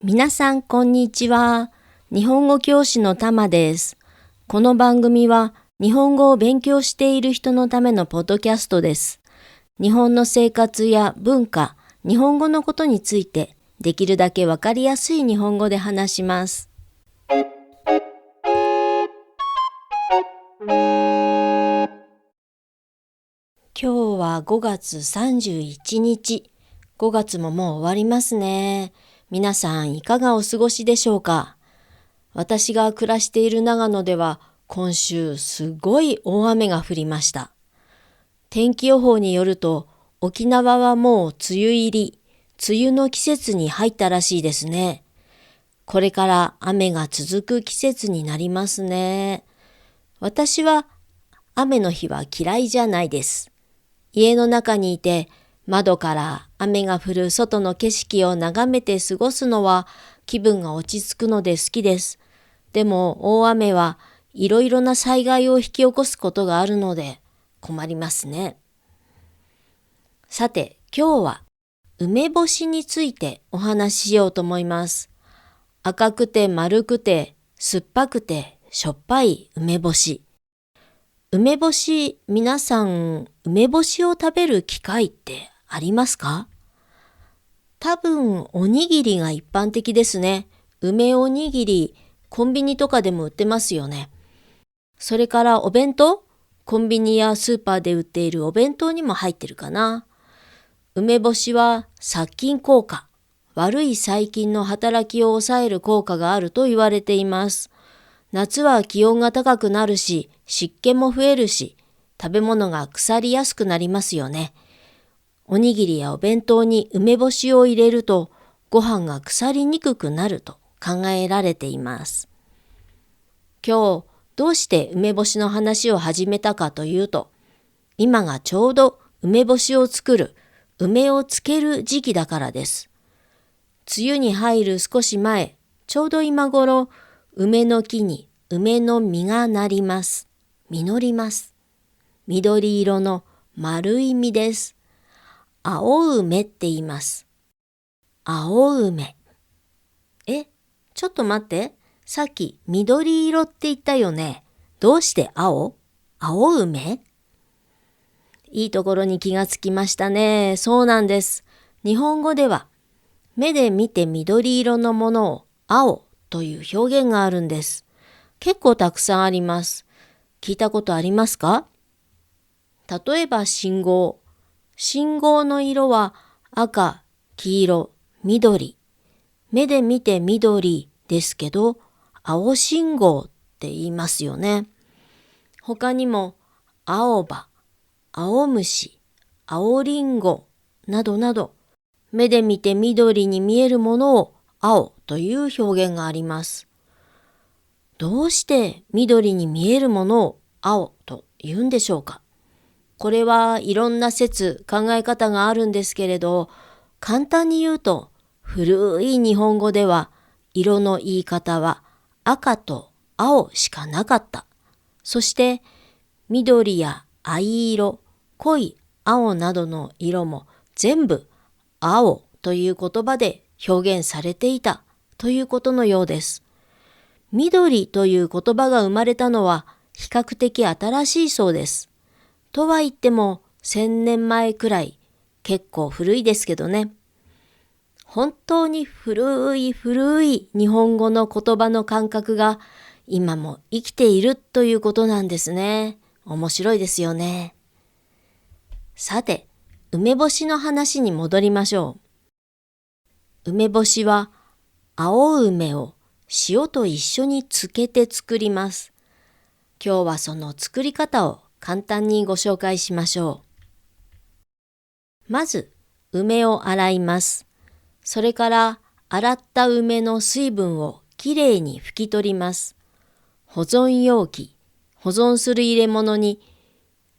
皆さん、こんにちは。日本語教師のたまです。この番組は、日本語を勉強している人のためのポッドキャストです。日本の生活や文化、日本語のことについて、できるだけわかりやすい日本語で話します。今日は5月31日。5月ももう終わりますね。皆さんいかがお過ごしでしょうか？私が暮らしている長野では今週すごい大雨が降りました。天気予報によると沖縄はもう梅雨入り、梅雨の季節に入ったらしいですね。これから雨が続く季節になりますね。私は雨の日は嫌いじゃないです。家の中にいて窓から雨が降る外の景色を眺めて過ごすのは気分が落ち着くので好きです。でも大雨はいろいろな災害を引き起こすことがあるので困りますね。さて今日は梅干しについてお話ししようと思います。赤くて丸くて酸っぱくてしょっぱい梅干し。梅干し、皆さん梅干しを食べる機会ってありますか？多分おにぎりが一般的ですね。梅おにぎり、コンビニとかでも売ってますよね。それからお弁当、コンビニやスーパーで売っているお弁当にも入ってるかな。梅干しは殺菌効果、悪い細菌の働きを抑える効果があると言われています。夏は気温が高くなるし、湿気も増えるし、食べ物が腐りやすくなりますよね。おにぎりやお弁当に梅干しを入れると、ご飯が腐りにくくなると考えられています。今日、どうして梅干しの話を始めたかというと、今がちょうど梅干しを作る、梅を漬ける時期だからです。梅雨に入る少し前、ちょうど今頃、梅の木に梅の実がなります。実ります。緑色の丸い実です。青梅って言います。青梅。ちょっと待って。さっき緑色って言ったよね。どうして青梅？いいところに気がつきましたね。そうなんです。日本語では目で見て緑色のものを青という表現があるんです。結構たくさんあります。聞いたことありますか？例えば信号。信号の色は赤、黄色、緑。目で見て緑ですけど、青信号って言いますよね。他にも青葉、青虫、青りんごなどなど、目で見て緑に見えるものを青という表現があります。どうして緑に見えるものを青と言うんでしょうか？これはいろんな説、考え方があるんですけれど、簡単に言うと、古い日本語では色の言い方は赤と青しかなかった。そして緑や藍色、濃い青などの色も全部青という言葉で表現されていたということのようです。緑という言葉が生まれたのは比較的新しいそうです。とは言っても1000年前くらい、結構古いですけどね。本当に古い日本語の言葉の感覚が今も生きているということなんですね。面白いですよね。さて、梅干しの話に戻りましょう。梅干しは青梅を塩と一緒に漬けて作ります。今日はその作り方を簡単にご紹介しましょう。まず、梅を洗います。それから洗った梅の水分をきれいに拭き取ります。保存容器、保存する入れ物に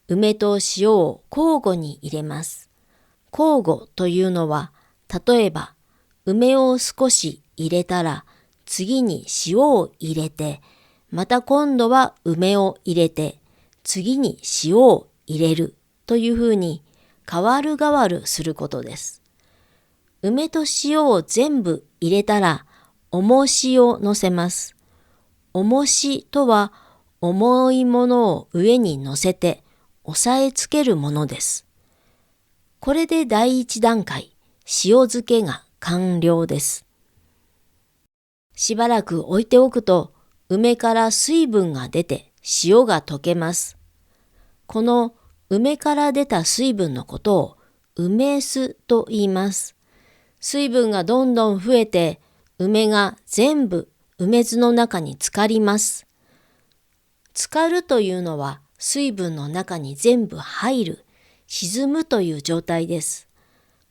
梅と塩を交互に入れます。交互というのは、例えば梅を少し入れたら次に塩を入れて、また今度は梅を入れて、次に塩を入れるというふうに代わるすることです。梅と塩を全部入れたら、重しを乗せます。重しとは重いものを上に乗せて押さえつけるものです。これで第一段階、塩漬けが完了です。しばらく置いておくと梅から水分が出て塩が溶けます。この梅から出た水分のことを梅酢と言います。水分がどんどん増えて梅が全部梅酢の中に浸かります。浸かるというのは水分の中に全部入る、沈むという状態です。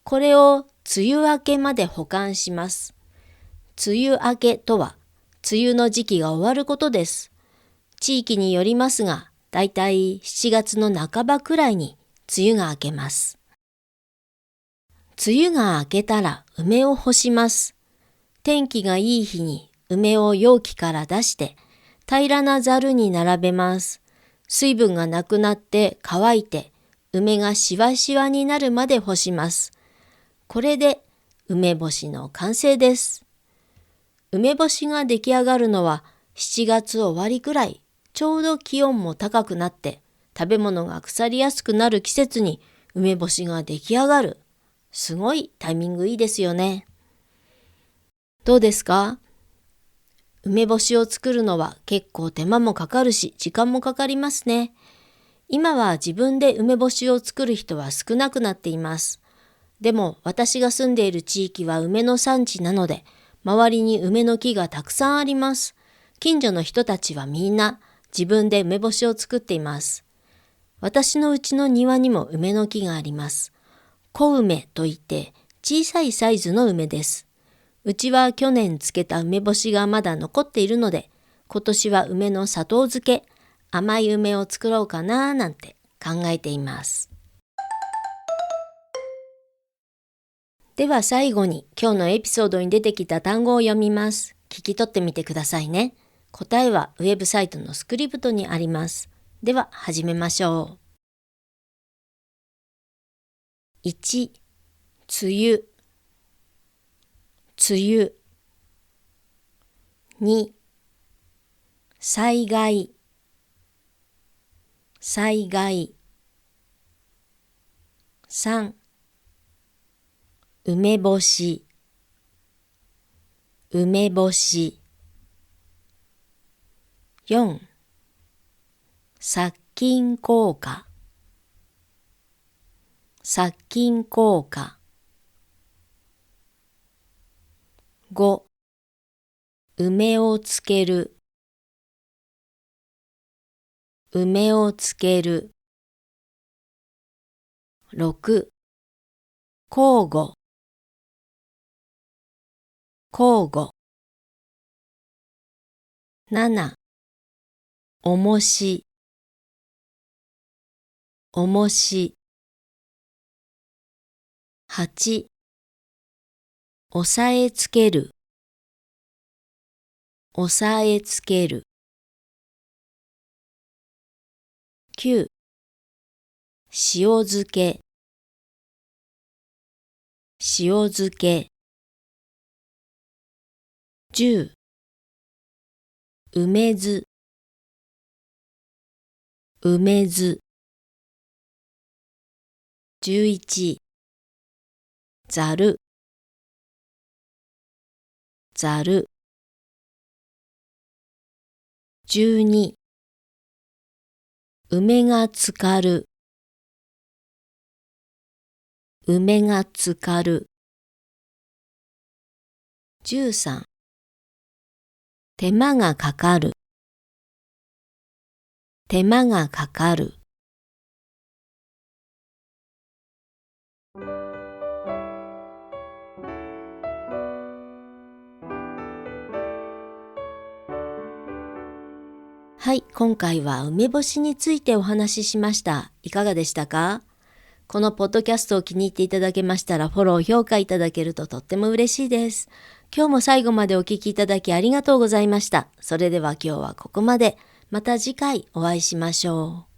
これを梅雨明けまで保管します。梅雨明けとは梅雨の時期が終わることです。地域によりますが、だいたい7月の半ばくらいに梅雨が明けます。梅雨が明けたら梅を干します。天気がいい日に梅を容器から出して平らなざるに並べます。水分がなくなって乾いて梅がしわしわになるまで干します。これで梅干しの完成です。梅干しが出来上がるのは7月終わりくらい、ちょうど気温も高くなって食べ物が腐りやすくなる季節に梅干しが出来上がる。すごいタイミングいいですよね。どうですか？梅干しを作るのは結構手間もかかるし、時間もかかりますね。今は自分で梅干しを作る人は少なくなっています。でも私が住んでいる地域は梅の産地なので、周りに梅の木がたくさんあります。近所の人たちはみんな自分で梅干しを作っています。私の家の庭にも梅の木があります。小梅といって小さいサイズの梅です。うちは去年漬けた梅干しがまだ残っているので、今年は梅の砂糖漬け、甘い梅を作ろうかななんて考えています。では最後に今日のエピソードに出てきた単語を読みます。聞き取ってみてくださいね。答えはウェブサイトのスクリプトにあります。では始めましょう。1、梅雨、梅雨。2、災害、災害。3、梅干し、梅干し。4、殺菌効果、殺菌効果。5、梅をつける、梅をつける。6、交互、交互。7、重し、重し。8、押さえつける、押さえつける。9、塩漬け、塩漬け。10、梅酢、梅酢。11、ざる、ざる。12、梅が浸かる、梅が浸かる。13、手間がかかる、手間がかかる。はい、今回は梅干しについてお話ししました。いかがでしたか？このポッドキャストを気に入っていただけましたらフォロー、評価いただけるととっても嬉しいです。今日も最後までお聞きいただきありがとうございました。それでは今日はここまで。また次回お会いしましょう。